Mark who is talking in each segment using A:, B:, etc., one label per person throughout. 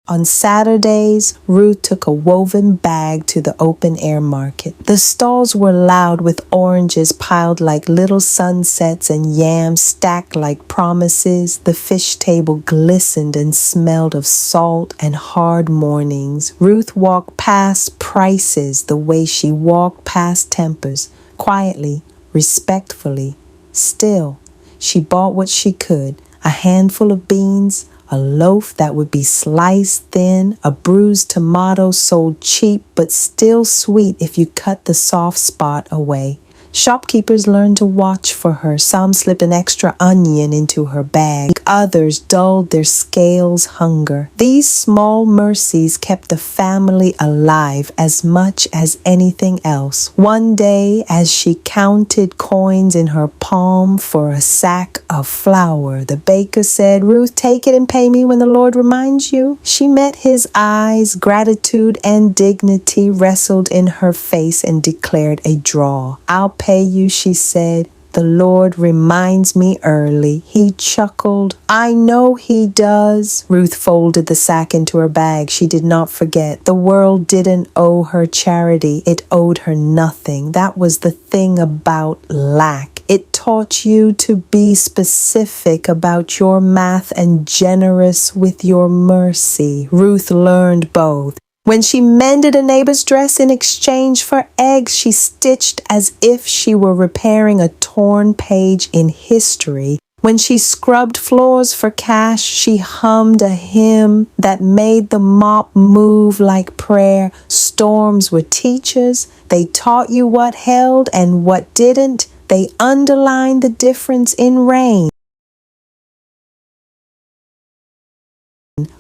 A: On Saturdays, Ruth took a woven bag to the open-air market. The stalls were loud with oranges piled like little sunsets and yams stacked like promises. The fish table glistened and smelled of salt and hard mornings. Ruth walked past prices the way she walked past tempers, quietly, respectfully. Still, she bought what she could, a handful of beans, a loaf that would be sliced thin, a bruised tomato sold cheap but still sweet if you cut the soft spot away. Shopkeepers learned to watch for her. Some slipped an extra onion into her bag. Others dulled their scales' hunger. These small mercies kept the family alive as much as anything else. One day, as she counted coins in her palm for a sack of flour, the baker said, "Ruth, take it and pay me when the Lord reminds you." She met his eyes. Gratitude and dignity wrestled in her face and declared a draw. "I'll pay you," she said. "The Lord reminds me early." He chuckled. "I know he does." Ruth folded the sack into her bag. She did not forget. The world didn't owe her charity. It owed her nothing. That was the thing about lack. It taught you to be specific about your math and generous with your mercy. Ruth learned both. When she mended a neighbor's dress in exchange for eggs, she stitched as if she were repairing a torn page in history. When she scrubbed floors for cash, she hummed a hymn that made the mop move like prayer. Storms were teachers. They taught you what held and what didn't. They underlined the difference in rain.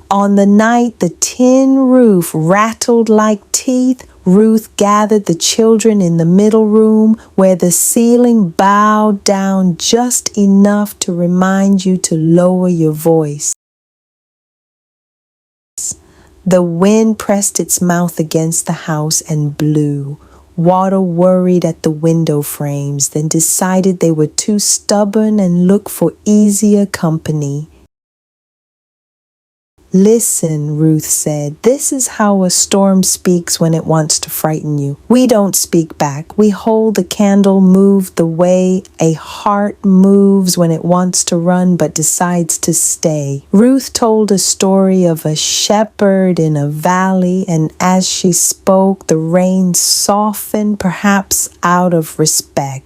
A: On the night the tin roof rattled like teeth, Ruth gathered the children in the middle room where the ceiling bowed down just enough to remind you to lower your voice. The wind pressed its mouth against the house and blew. Water worried at the window frames, then decided they were too stubborn and looked for easier company. "Listen," Ruth said, "this is how a storm speaks when it wants to frighten you. We don't speak back. We hold the candle moved the way a heart moves when it wants to run but decides to stay." Ruth told a story of a shepherd in a valley, and as she spoke, the rain softened, perhaps out of respect.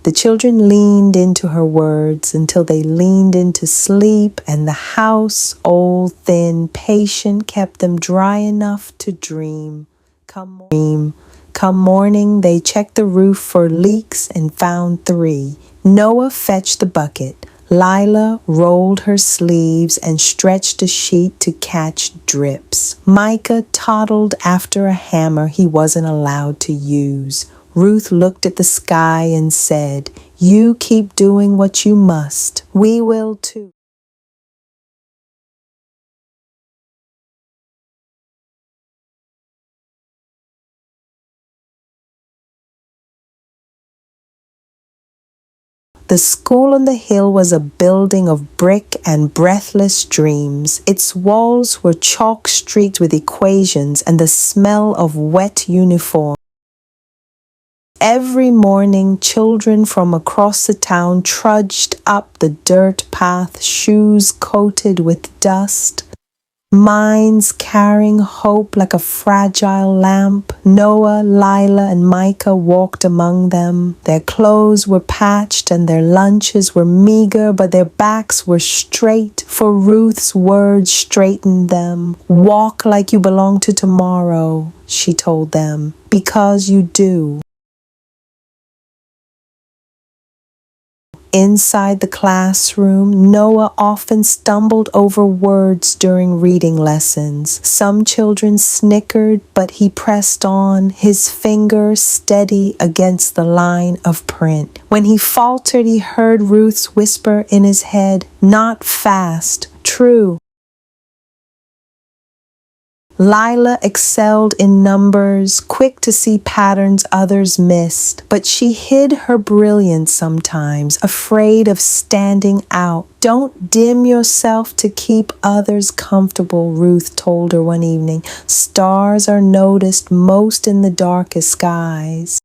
A: The children leaned into her words until they leaned into sleep, and the house, old, thin, patient, kept them dry enough to dream. Come morning, they checked the roof for leaks and found 3. Noah fetched the bucket. Lila rolled her sleeves and stretched a sheet to catch drips. Micah toddled after a hammer he wasn't allowed to use. Ruth looked at the sky and said, "You keep doing what you must. We will too." The school on the hill was a building of brick and breathless dreams. Its walls were chalk-streaked with equations and the smell of wet uniforms. Every morning, children from across the town trudged up the dirt path, shoes coated with dust, minds carrying hope like a fragile lamp. Noah, Lila, and Micah walked among them. Their clothes were patched and their lunches were meager, but their backs were straight, for Ruth's words straightened them. "Walk like you belong to tomorrow," she told them, "because you do." Inside the classroom, Noah often stumbled over words during reading lessons. Some children snickered, but he pressed on, his finger steady against the line of print. When he faltered, he heard Ruth's whisper in his head, "Not fast, true." Lila excelled in numbers, quick to see patterns others missed, but she hid her brilliance sometimes, afraid of standing out. Don't dim yourself to keep others comfortable, Ruth told her one evening. Stars are noticed most in the darkest skies.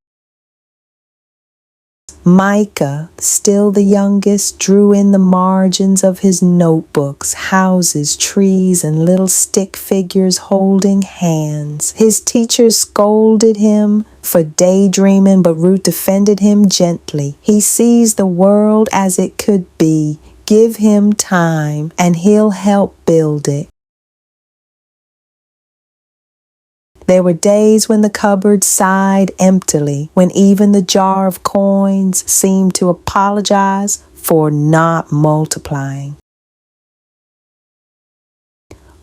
A: Micah, still the youngest, drew in the margins of his notebooks, houses, trees, and little stick figures holding hands. His teacher scolded him for daydreaming, but Ruth defended him gently. He sees the world as it could be. Give him time, and he'll help build it. There were days when the cupboard sighed emptily, when even the jar of coins seemed to apologize for not multiplying.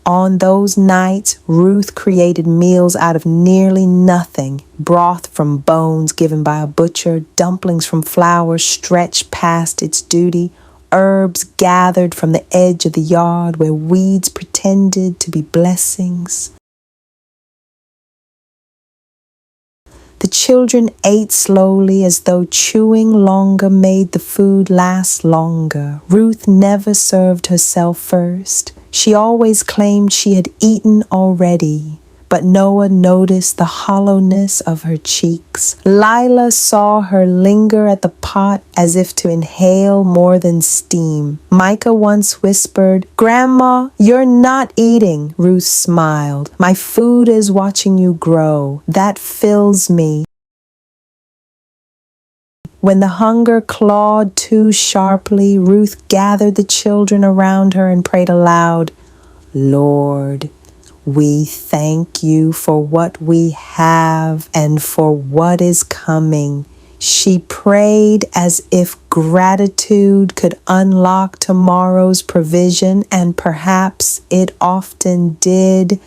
A: On those nights, Ruth created meals out of nearly nothing. Broth from bones given by a butcher, dumplings from flour stretched past its duty, herbs gathered from the edge of the yard where weeds pretended to be blessings. The children ate slowly as though chewing longer made the food last longer. Ruth never served herself first. She always claimed she had eaten already, but Noah noticed the hollowness of her cheeks. Lila saw her linger at the pot as if to inhale more than steam. Micah once whispered, "Grandma, you're not eating." Ruth smiled. "My food is watching you grow. That fills me." When the hunger clawed too sharply, Ruth gathered the children around her and prayed aloud, "Lord, we thank you for what we have and for what is coming." She prayed as if gratitude could unlock tomorrow's provision, and perhaps it often did.